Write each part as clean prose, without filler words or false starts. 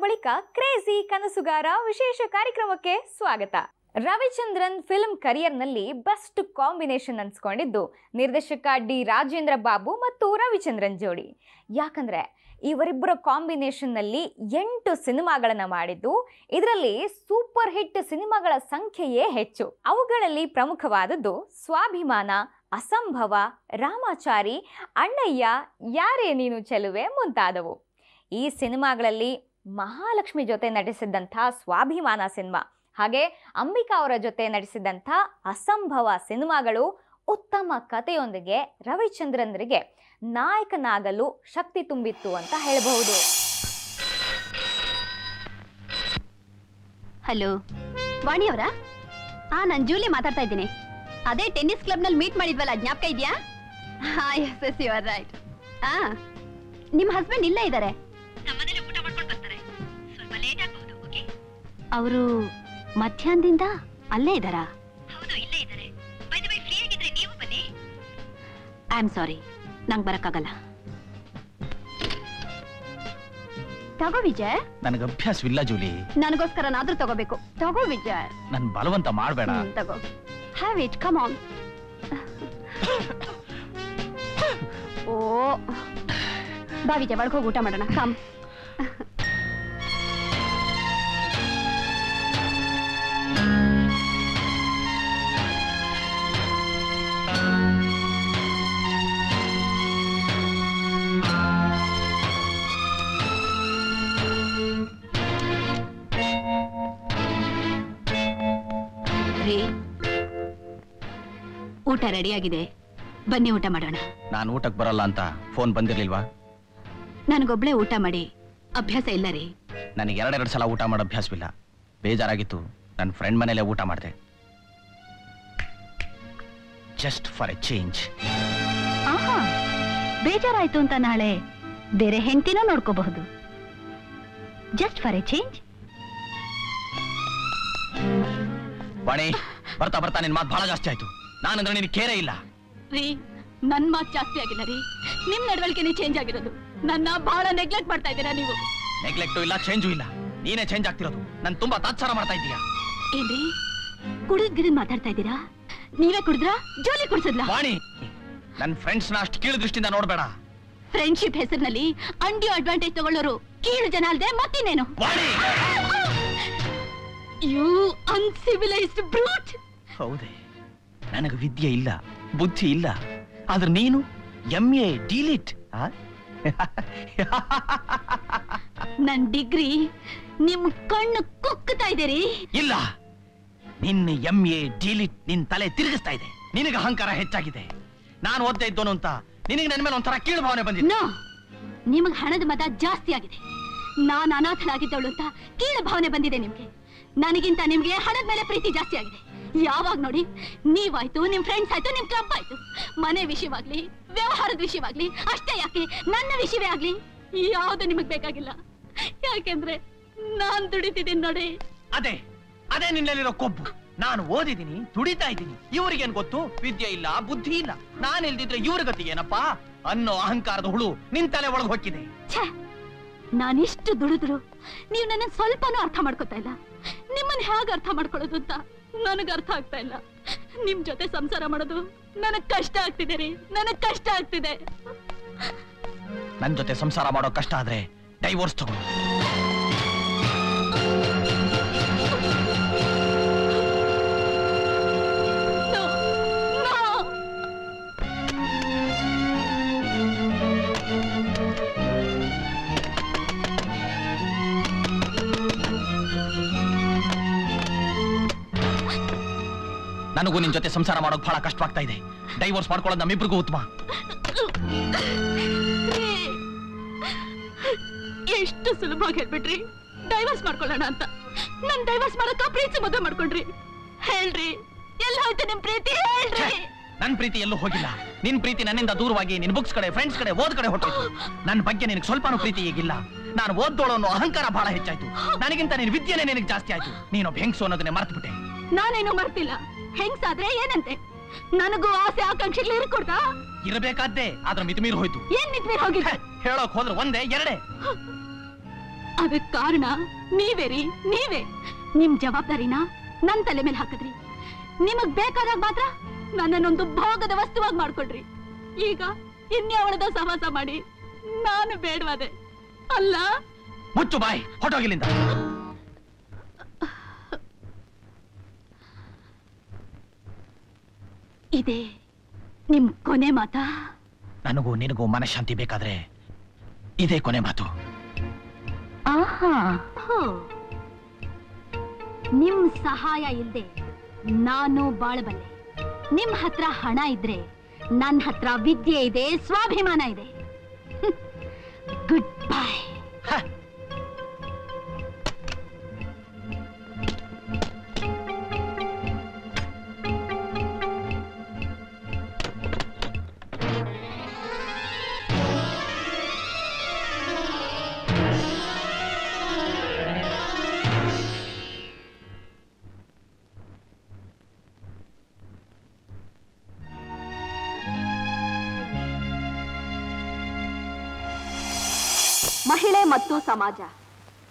ಬಳಿಕ ಕ್ರೇಜಿ ಕನಸುಗಾರ ವಿಶೇಷ ಕಾರ್ಯಕ್ರಮಕ್ಕೆ ಸ್ವಾಗತ. ರವಿಚಂದ್ರನ್ ಫಿಲ್ಮ್ ಕರಿಯರ್ನಲ್ಲಿ ಬೆಸ್ಟ್ ಕಾಂಬಿನೇಷನ್ ಅನ್ಸ್ಕೊಂಡಿದ್ದು ನಿರ್ದೇಶಕ ಡಿ ರಾಜೇಂದ್ರ ಬಾಬು ಮತ್ತು ರವಿಚಂದ್ರನ್ ಜೋಡಿ. ಯಾಕಂದ್ರೆ ಇವರಿಬ್ಬರ ಕಾಂಬಿನೇಷನ್ನಲ್ಲಿ 8 ಸಿನಿಮಾಗಳನ್ನು ಮಾಡಿದ್ದು, ಇದರಲ್ಲಿ ಸೂಪರ್ ಹಿಟ್ ಸಿನಿಮಾಗಳ ಸಂಖ್ಯೆಯೇ ಹೆಚ್ಚು. ಅವುಗಳಲ್ಲಿ ಪ್ರಮುಖವಾದದ್ದು ಸ್ವಾಭಿಮಾನ, ಅಸಂಭವ, ರಾಮಾಚಾರಿ, ಅಣ್ಣಯ್ಯ, ಯಾರೇ ನೀನು ಚೆಲುವೆ ಮುಂತಾದವು. ಈ ಸಿನಿಮಾಗಳಲ್ಲಿ ಮಹಾಲಕ್ಷ್ಮಿ ಜೊತೆ ನಟಿಸಿದ್ದಂಥ ಸ್ವಾಭಿಮಾನ ಸಿನಿಮಾ ಹಾಗೆ ಅಂಬಿಕಾ ಅವರ ಜೊತೆ ನಟಿಸಿದಂಥ ಅಸಂಭವ ಸಿನಿಮಾಗಳು ಉತ್ತಮ ಕಥೆಯೊಂದಿಗೆ ರವಿಚಂದ್ರನ್ರಿಗೆ ನಾಯಕನಾಗಲು ಶಕ್ತಿ ತುಂಬಿತ್ತು ಅಂತ ಹೇಳಬಹುದು. ಹಲೋ, ವಾಣಿಯವರಾ? ನಾನು ಜೂಲಿ ಮಾತಾಡ್ತಾ ಇದ್ದೀನಿ. ಅದೇ ಟೆನ್ನಿಸ್ ಕ್ಲಬ್ ನಲ್ಲಿ ಮೀಟ್ ಮಾಡಿದ್ವಲ್ಲ, ಜ್ಞಾಪಕ ಇದೆಯಾ? Yes you are right. ನಿಮ್ಮ ಹಸ್ಬೆಂಡ್ ಇಲ್ಲೇ ಇದ್ದಾರೆ. ಊಟ ಮಾಡ್ಕೊಂಡು ಬರ್ತಾರೆ, ಸ್ವಲ್ಪ ಲೇಟ್ ಆಗಬಹುದು. ಓಕೆ? ಅವರು ಮಧ್ಯಾಹ್ನದಿಂದ ಅಲ್ಲೇ ಇದ್ದಾರಾ? ಹೌದು, ಇಲ್ಲೇ ಇದ್ದಾರೆ. ಬೈ ದಿ ವೇ, ಫ್ರೀ ಆಗಿದ್ರೆ ನೀವು ಬನ್ನಿ. ಐ ಆಮ್ ಸಾರಿ, ನಂಗೆ ಬರಕ್ಕಾಗಲ್ಲ. ತಗೋ ವಿಜಯ್. ನನಗೆ ಅಭ್ಯಾಸವಿಲ್ಲ ಜೂಲಿ. ನನಗೋಸ್ಕರನಾದ್ರೂ ತಗೋಬೇಕು. ತಗೋ ವಿಜಯ್. ನನ್ ಬಲವಂತ ಮಾಡಬೇಡ. ತಗೋ. Have it, come on. ಓ ಬಾ ವಿಜಯ್, ಒಳಗೆ ಹೋಗಿ ಊಟ ಮಾಡೋಣ. ಕಮ್. ಊಟ ರೆಡಿ ಆಗಿದೆ, ಬನ್ನಿ ಊಟ ಮಾಡೋಣ. ನಾನು ಊಟಕ್ಕೆ ಬರಲ್ಲ ಅಂತ ಫೋನ್ ಬಂದಿರ್ಲಿಲ್ವಾ? ನನಗೊಬ್ಳೆ ಊಟ ಮಾಡಿ ಅಭ್ಯಾಸ ಇಲ್ಲ ರೀ. ನನಗೆ 2 ಸಲ ಊಟ ಮಾಡೋ ಅಭ್ಯಾಸವಿಲ್ಲ. ಬೇಜಾರಾಗಿತ್ತು, ನನ್ನ ಫ್ರೆಂಡ್ ಮನೇಲೆ ಊಟ ಮಾಡಿದೆ. Just for a change. ಆಹಾ, ಬೇಜಾರಾಯ್ತು ಅಂತ ನಾಳೆ ಬೇರೆ ಹೆಂಡತಿನೂ ನೋಡ್ಕೋಬಹುದು. Just for a change. Vani, ಬರ್ತಾ ಬರ್ತಾ ನಿನ್ ಮಾತು ಬಹಳ ಜಾಸ್ತಿ ಆಯ್ತು. ನಾನಂದ್ರೆ ನಿನ್ ಕೇರೇ ಇಲ್ಲ ರೀ. ನನ್ ಮಾತು ಜಾಸ್ತಿ ಆಗಿಲ್ಲ ರೀ, ನಿಮ್ ನಡವಳಿಕೆನೇ ಚೇಂಜ್ ಆಗಿರೋದು. ನನ್ನ ಬಹಳ ನೆಗ್ಲೆಕ್ಟ್ ಮಾಡ್ತಾ ಇದ್ದೀರಾ ನೀವು. ನೆಗ್ಲೆಕ್ಟು ಇಲ್ಲ, ಚೇಂಜು ಇಲ್ಲ, ನೀನೇ ಚೇಂಜ್ ಆಗ್ತಿರೋದು. ನನ್ ತುಂಬಾ ತಾತ್ಸಾರ ಮಾಡ್ತಾ ಇದ್ದೀಯಾ. ಏನ್ರಿ ಕುಡಿದ್ ಮಾತಾಡ್ತಾ ಇದ್ದೀರಾ? ನೀವೇ ಕುಡಿದ್ರಾ? ಜೋಲಿ ಕುಡಿಸಿದ್ಲಾ? ವಾಣಿ, ನನ್ ಫ್ರೆಂಡ್ಸ್ ನ ಅಷ್ಟು ಕೀಳು ದೃಷ್ಟಿಯಿಂದ ನೋಡ್ಬೇಡ. ಫ್ರೆಂಡ್ಶಿಪ್ ಹೆಸರಿನಲ್ಲಿ ಅಂಡಿಯೋ ಅಡ್ವಾಂಟೇಜ್ ತಗೊಳ್ಳೋರು ಕೀಳು ಜನ ಅಲ್ದೆ ಮತ್ತಿನ್ನೇನು? You uncivilised ಬ್ರೂಟ್. ಹೌದೇ, ನನಗೆ ವಿದ್ಯೆ ಇಲ್ಲ, ಬುದ್ಧಿ ಇಲ್ಲ, ಆದ್ರೆ ನೀನು MA ಡಿಲೀಟ್. ನನ್ ಡಿಗ್ರಿ ನಿಮ್ ಕಣ್ಣು ಕುಕ್ಕುತ್ತಾ ಇದೀರಿ. ಇಲ್ಲ, ನಿನ್ನ MA ಡಿಲೀಟ್ ನಿನ್ ತಲೆ ತಿರುಗಿಸ್ತಾ ಇದೆ. ನಿನಗೆ ಅಹಂಕಾರ ಹೆಚ್ಚಾಗಿದೆ. ನಾನು ಓದ್ತಾ ಇದ್ದೋನು ಅಂತ ನಿನಗೆ ನನ್ನ ಮೇಲೆ ಒಂಥರ ಕೀಳು ಭಾವನೆ ಬಂದಿದೆ. ನಿಮಗ್ ಹಣದ ಮತ ಜಾಸ್ತಿ ಆಗಿದೆ. ನಾನು ಅನಾಥನಾಗಿದ್ದವಳು ಅಂತ ಕೀಳು ಭಾವನೆ ಬಂದಿದೆ ನಿಮ್ಗೆ. ನನಗಿಂತ ನಿಮ್ಗೆ ಹಣದ ಮೇಲೆ ಪ್ರೀತಿ ಜಾಸ್ತಿ ಆಗಿದೆ. ಯಾವಾಗ ನೋಡಿ ನೀವಾಯ್ತು, ನಿಮ್ ಫ್ರೆಂಡ್ಸ್ ಆಯ್ತು, ನಿಮ್ ಕ್ಲಬ್ ಆಯ್ತು, ಮನೆ ವಿಷಯವಾಗ್ಲಿ, ವ್ಯವಹಾರದ ವಿಷಯವಾಗ್ಲಿ, ಅಷ್ಟೇ ಯಾಕೆ ನನ್ನ ವಿಷಯವೇ ಆಗ್ಲಿ ಯಾವ್ದು ನಿಮಗ್ ಬೇಕಾಗಿಲ್ಲ. ಯಾಕೆಂದ್ರೆ ನಾನ್ ದುಡಿತಿದ್ದೀನಿ ನೋಡಿ. ಅದೇ ಅದೇ ನಿನ್ನಲ್ಲಿರೋ ಕೊಬ್ಬು. ನಾನು ಓದಿದ್ದೀನಿ, ದುಡಿತಾ ಇದ್ದೀನಿ. ಇವ್ರಿಗೇನ್ ಗೊತ್ತು? ವಿದ್ಯೆ ಇಲ್ಲ, ಬುದ್ಧಿ ಇಲ್ಲ. ನಾನು ಇಲ್ದಿದ್ರೆ ಇವ್ರ ಗತಿ ಏನಪ್ಪಾ ಅನ್ನೋ ಅಹಂಕಾರದ ಹುಳು ನಿನ್ ತಲೆ ಒಳಗೆ ಹೊಕ್ಕಿದೆ. ನಾನಿಷ್ಟು ದುಡಿದ್ರು ನೀವು ನನ್ನ ಸ್ವಲ್ಪನೂ ಅರ್ಥ ಮಾಡ್ಕೊತಾ ಇಲ್ಲ. ನಿಮ್ಮನ್ನ ಹೇಗೆ ಅರ್ಥ ಮಾಡ್ಕೊಳ್ಳೋದು ಅಂತ ನನಗ್ ಅರ್ಥ ಆಗ್ತಾ ಇಲ್ಲ. ನಿಮ್ ಜೊತೆ ಸಂಸಾರ ಮಾಡೋದು ನನಗ್ ಕಷ್ಟ ಆಗ್ತಿದೆ ರೀ, ನನಗ್ ಕಷ್ಟ ಆಗ್ತಿದೆ. ನನ್ ಜೊತೆ ಸಂಸಾರ ಮಾಡೋ ಕಷ್ಟ ಆದ್ರೆ ಡೈವೋರ್ಸ್ ತಗೋ. ನನಗೂ ನಿನ್ ಜೊತೆ ಸಂಸಾರ ಮಾಡೋಕ್ ಬಹಳ ಕಷ್ಟವಾಗ್ತಾ ಇದೆ. ಡೈವೋರ್ಸ್ ಮಾಡ್ಕೊಳ್ಳೋದು ನಮ್ಮಿಬ್ರಿಗೂ ಉತ್ತಮ. ಎಷ್ಟು ಸುಲಭವಾಗಿ ಹೇಳ್ಬಿಟ್ರಿ ಡೈವರ್ಸ್ ಮಾಡ್ಕೊಳ್ಳೋಣ ಅಂತ. ನನ್ ಡೈವರ್ಸ್ ಮಾಡಕ ಪ್ರೀತಿ ಮದುವೆ ಮಾಡ್ಕೊಂಡ್ರಿ. ಹೇಳ್ರಿ, ಎಲ್ಲ ಹೋಯ್ತು ನಿಮ್ ಪ್ರೀತಿ? ಹೇಳ್ರಿ. ನನ್ ಪ್ರೀತಿ ಎಲ್ಲೂ ಹೋಗಿಲ್ಲ. ನಿನ್ ಪ್ರೀತಿ ನನ್ನಿಂದ ದೂರವಾಗಿ ನಿನ್ ಬುಕ್ಸ್ ಕಡೆ, ಫ್ರೆಂಡ್ಸ್ ಕಡೆ, ಓದ್ ಕಡೆ ಹೊಟ್ಟೋಯ್ತು. ನನ್ ಬಗ್ಗೆ ನಿನಗೆ ಸ್ವಲ್ಪನೂ ಪ್ರೀತಿ ಈಗಿಲ್ಲ. ನಾನು ಓದ್ದೋಳು ಅನ್ನೋ ಅಹಂಕಾರ ಬಹಳ ಹೆಚ್ಚಾಯ್ತು. ನನಗಿಂತ ನಿನ್ ವಿದ್ಯೆನೇ ನಿನಗೆ ಜಾಸ್ತಿ ಆಯ್ತು. ನೀನೊಬ್ಬ ಹೆಂಗ್ಸು ಅನ್ನೋದನ್ನೇ ಮರ್ತು ಬಿಟ್ಟೆ. ನಾನೇನು ಮರ್ತಿಲ್ಲ. ಹೆಂಗ್ಸಾದ್ರೆ ಏನಂತೆ? ನನಗೂ ಆಸೆ ಆಕಾಂಕ್ಷೆಗಳು ಇರ್ಕೊಡ್ತಾ? ಇರಬೇಕಾದ್ದೆ, ಆದ್ರೆ ಮಿತಿಮೀರ್ ಹೋಯ್ತು. ಏನ್ ಮಿತಿಮೀರ್ ಹೋಗಿದ್ದೆ? ಹೇಳೋಕ್ ಹೋದ್ರೆ ಒಂದೇ ಎರಡೇ. ಅದಕ್ಕೆ ಕಾರಣ ನೀವೇ ರೀ, ನೀವೇ. ನಿಮ್ ಜವಾಬ್ದಾರಿನ ನನ್ ತಲೆ ಮೇಲೆ ಹಾಕಿದ್ರಿ. ನಿಮಗ್ ಬೇಕಾದಾಗ ಮಾತ್ರ ನನ್ನನ್ನೊಂದು ಭೋಗದ ವಸ್ತುವಾಗಿ ಮಾಡ್ಕೊಳ್ರಿ. ಈಗ ಇನ್ಯಾವಳದ ಸಹವಾಸ ಮಾಡಿ ನಾನು ಬೇಡವಾದೆ ಅಲ್ಲ. ಮುಚ್ಚು ಬಾಯ್, ಹೊಟ್ಟೋಗಿಲ್ಲಿಂದ. ಇದೇ ನಿಮ್ ಕೊನೆ ಮಾತಾ? ನನಗೂ ನಿನಗೂ ಮನಃಶಾಂತಿ ಬೇಕಾದ್ರೆ ಇದೇ ಕೊನೆ ಮಾತು. ಆಹಾ, ನಿಮ್ ಸಹಾಯ ಇಲ್ದೆ ನಾನು ಬಾಳಬಲ್ಲೆ. ನಿಮ್ ಹತ್ರ ಹಣ ಇದ್ರೆ ನನ್ನ ಹತ್ರ ವಿದ್ಯೆ ಇದೆ, ಸ್ವಾಭಿಮಾನ ಇದೆ. Good bye. ಮಹಿಳೆ ಮತ್ತು ಸಮಾಜ.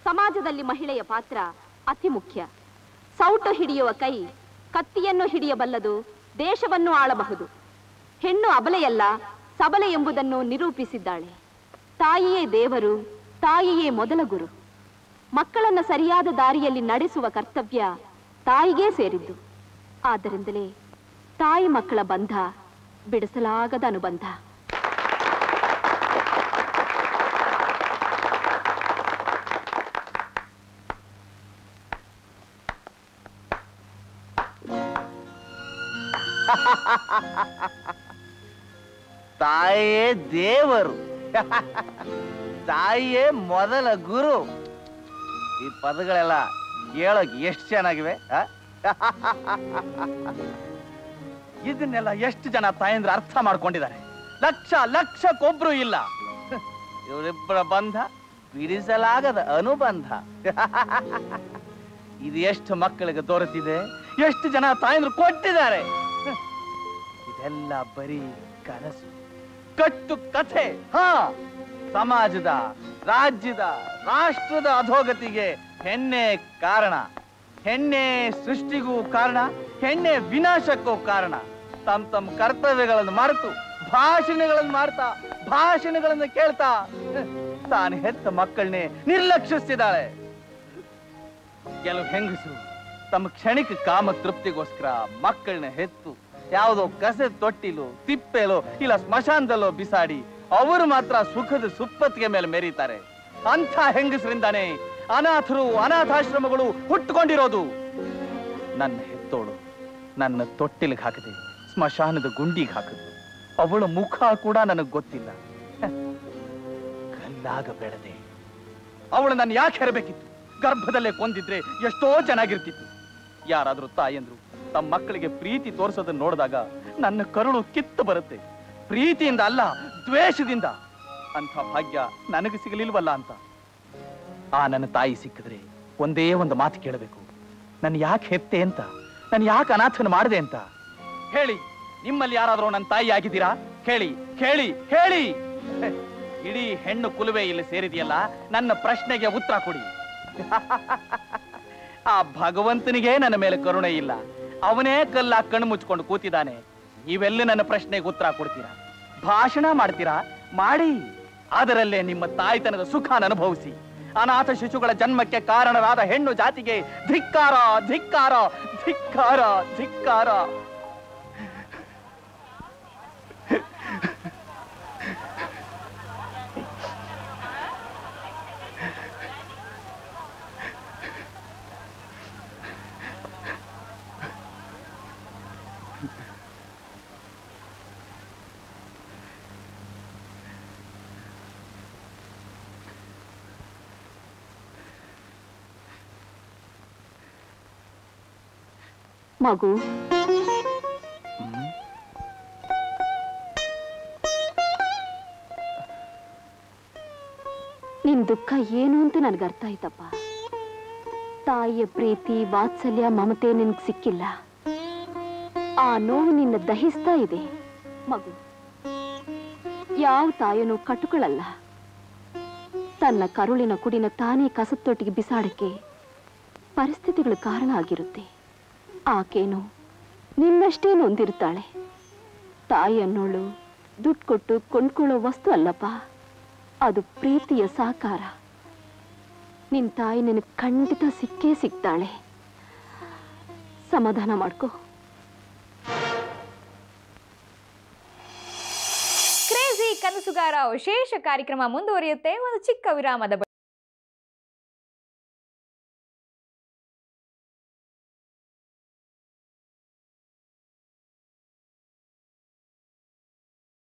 ಸಮಾಜದಲ್ಲಿ ಮಹಿಳೆಯ ಪಾತ್ರ ಅತಿ ಮುಖ್ಯ. ಸೌಟು ಹಿಡಿಯುವ ಕೈ ಕತ್ತಿಯನ್ನು ಹಿಡಿಯಬಲ್ಲದು, ದೇಶವನ್ನು ಆಳಬಹುದು. ಹೆಣ್ಣು ಅಬಲೆಯಲ್ಲ, ಸಬಲೆ ಎಂಬುದನ್ನು ನಿರೂಪಿಸಿದ್ದಾಳೆ. ತಾಯಿಯೇ ದೇವರು, ತಾಯಿಯೇ ಮೊದಲ ಗುರು. ಮಕ್ಕಳನ್ನು ಸರಿಯಾದ ದಾರಿಯಲ್ಲಿ ನಡೆಸುವ ಕರ್ತವ್ಯ ತಾಯಿಗೇ ಸೇರಿದ್ದು. ಆದ್ದರಿಂದಲೇ ತಾಯಿ ಮಕ್ಕಳ ಬಂಧ ಬಿಡಿಸಲಾಗದ ಅನುಬಂಧ. ತಾಯಿಯೇ ದೇವರು, ತಾಯಿಯೇ ಮೊದಲ ಗುರು. ಈ ಪದಗಳೆಲ್ಲ ಹೇಳೋಕೆ ಎಷ್ಟು ಚೆನ್ನಾಗಿವೆ. ಇದನ್ನೆಲ್ಲ ಎಷ್ಟು ಜನ ತಾಯಂದ್ರು ಅರ್ಥ ಮಾಡ್ಕೊಂಡಿದ್ದಾರೆ? ಲಕ್ಷಕ್ಕೊಬ್ರು ಇಲ್ಲ. ಇವರಿಬ್ಬರ ಬಂಧ ಬಿಡಿಸಲಾಗದ ಅನುಬಂಧ. ಇದು ಎಷ್ಟು ಮಕ್ಕಳಿಗೆ ದೊರೆತಿದೆ, ಎಷ್ಟು ಜನ ತಾಯಂದ್ರು ಕೊಟ್ಟಿದ್ದಾರೆ. ಇದೆಲ್ಲ ಬರೀ ಕನಸು, ಕಟ್ಟು ಕಥೆ. ಸಮಾಜದ, ರಾಜ್ಯದ, ರಾಷ್ಟ್ರದ ಅಧೋಗತಿಗೆ ಹೆಣ್ಣೆ ಕಾರಣ. ಹೆಣ್ಣೆ ಸೃಷ್ಟಿಗೂ ಕಾರಣ, ಹೆಣ್ಣೆ ವಿನಾಶಕ್ಕೂ ಕಾರಣ. ತಮ್ಮ ಕರ್ತವ್ಯಗಳನ್ನು ಮರೆತು ಭಾಷಣಗಳನ್ನು ಮಾಡ್ತಾ, ಭಾಷಣಗಳನ್ನು ಕೇಳ್ತಾ ತಾನು ಹೆತ್ತ ಮಕ್ಕಳನ್ನೇ ನಿರ್ಲಕ್ಷಿಸಿದ್ದಾಳೆ. ಕೆಲವು ಹೆಂಗಸರು ತಮ್ಮ ಕ್ಷಣಿಕ ಕಾಮ ತೃಪ್ತಿಗೋಸ್ಕರ ಮಕ್ಕಳನ್ನ ಹೆತ್ತು ಯಾವುದೋ ಕಸೆ ತೊಟ್ಟಿಲು, ತಿಪ್ಪೆಲೋ ಇಲ್ಲ ಸ್ಮಶಾನದಲ್ಲೋ ಬಿಸಾಡಿ ಅವರು ಮಾತ್ರ ಸುಖದ ಸುಪ್ಪತ್ತಿಗೆ ಮೇಲೆ ಮೆರೀತಾರೆ. ಅಂಥ ಹೆಂಗಸರಿಂದಾನೇ ಅನಾಥರು, ಅನಾಥಾಶ್ರಮಗಳು ಹುಟ್ಟುಕೊಂಡಿರೋದು. ನನ್ನ ಹೆತ್ತೋಳು ನನ್ನ ತೊಟ್ಟಿಲಿಗೆ ಹಾಕಿದೆ, ಸ್ಮಶಾನದ ಗುಂಡಿಗೆ ಹಾಕಿದ್ರು. ಅವಳ ಮುಖ ಕೂಡ ನನಗೆ ಗೊತ್ತಿಲ್ಲ. ಕಲ್ಲಾಗ ಬೆಳೆದೆ. ಅವಳು ನನ್ನ ಯಾಕೆ ಹೆರಬೇಕಿತ್ತು? ಗರ್ಭದಲ್ಲೇ ಕೊಂದಿದ್ರೆ ಎಷ್ಟೋ ಚೆನ್ನಾಗಿರ್ತಿತ್ತು. ಯಾರಾದ್ರೂ ತಾಯಂದ್ರು ತಮ್ಮ ಮಕ್ಕಳಿಗೆ ಪ್ರೀತಿ ತೋರಿಸೋದನ್ನ ನೋಡಿದಾಗ ನನ್ನ ಕರುಳು ಕಿತ್ತು ಬರುತ್ತೆ. ಪ್ರೀತಿಯಿಂದ ಅಲ್ಲ, ದ್ವೇಷದಿಂದ. ಅಂಥ ಭಾಗ್ಯ ನನಗೆ ಸಿಗಲಿಲ್ವಲ್ಲ ಅಂತ. ಆ ನನ್ನ ತಾಯಿ ಸಿಕ್ಕಿದ್ರೆ ಒಂದೇ ಒಂದು ಮಾತು ಕೇಳಬೇಕು. ನನ್ನ ಯಾಕೆ ಹೆತ್ತೆ ಅಂತ, ನನ್ನ ಯಾಕೆ ಅನಾಥನ ಮಾಡಿದೆ ಅಂತ ಹೇಳಿ. ನಿಮ್ಮಲ್ಲಿ ಯಾರಾದ್ರೂ ನನ್ನ ತಾಯಿ ಆಗಿದ್ದೀರಾ? ಹೇಳಿ ಹೇಳಿ ಹೇಳಿ. ಇಡೀ ಹೆಣ್ಣು ಕುಲುವೆ ಇಲ್ಲಿ ಸೇರಿದೆಯಲ್ಲ, ನನ್ನ ಪ್ರಶ್ನೆಗೆ ಉತ್ತರ ಕೊಡಿ. ಆ ಭಗವಂತನಿಗೆ ನನ್ನ ಮೇಲೆ ಕರುಣೆ ಇಲ್ಲ. ಅವನೇ ಕಲ್ಲ ಕಣ್ಣು ಮುಚ್ಕೊಂಡು ಕೂತಿದ್ದಾನೆ. ನೀವೆಲ್ಲ ನನ್ನ ಪ್ರಶ್ನೆಗೆ ಉತ್ತರ ಕೊಡ್ತೀರಾ? ಭಾಷಣ ಮಾಡ್ತೀರಾ? ಮಾಡಿ. ಅದರಲ್ಲೇ ನಿಮ್ಮ ತಾಯ್ತನದ ಸುಖಾನ ಅನುಭವಿಸಿ. ಅನಾಥ ಶಿಶುಗಳ ಜನ್ಮಕ್ಕೆ ಕಾರಣರಾದ ಹೆಣ್ಣು ಜಾತಿಗೆ ಧಿಕ್ಕಾರ, ಧಿಕ್ಕಾರ, ಧಿಕ್ಕಾರ, ಧಿಕ್ಕಾರ. ಮಗು, ನಿನ್ ದುಃಖ ಏನು ಅಂತ ನನ್ಗೆ ಅರ್ಥ ಆಯ್ತಪ್ಪ. ತಾಯಿಯ ಪ್ರೀತಿ, ವಾತ್ಸಲ್ಯ, ಮಮತೆ ನಿನ್ಗೆ ಸಿಕ್ಕಿಲ್ಲ. ಆ ನೋವು ನಿನ್ನ ದಹಿಸ್ತಾ ಇದೆ. ಮಗು, ಯಾವ ತಾಯಿನೂ ಕಟುಗಳಲ್ಲ. ತನ್ನ ಕರುಳಿನ ಕುಡಿನ ತಾನೇ ಕಸತ್ತೊಟ್ಟಿಗೆ ಬಿಸಾಡಕ್ಕೆ ಪರಿಸ್ಥಿತಿಗಳು ಕಾರಣ ಆಗಿರುತ್ತೆ. ಆಕೇನು ನಿನ್ನಷ್ಟೇ ನೊಂದಿರ್ತಾಳೆ. ತಾಯಿ ಅನ್ನೋಳು ದುಡ್ಡು ಕೊಟ್ಟು ಕೊಂಡ್ಕೊಳ್ಳೋ ವಸ್ತು ಅಲ್ಲಪ್ಪ, ಅದು ಪ್ರೀತಿಯ ಸಾಕಾರ. ನಿನ್ನ ತಾಯಿ ನಿನಗೆ ಖಂಡಿತ ಸಿಕ್ಕೇ ಸಿಗ್ತಾಳೆ. ಸಮಾಧಾನ ಮಾಡ್ಕೋ. ಕ್ರೇಜಿ ಕನಸುಗಾರ ವಿಶೇಷ ಕಾರ್ಯಕ್ರಮ ಮುಂದುವರಿಯುತ್ತೆ ಒಂದು ಚಿಕ್ಕ ವಿರಾಮದ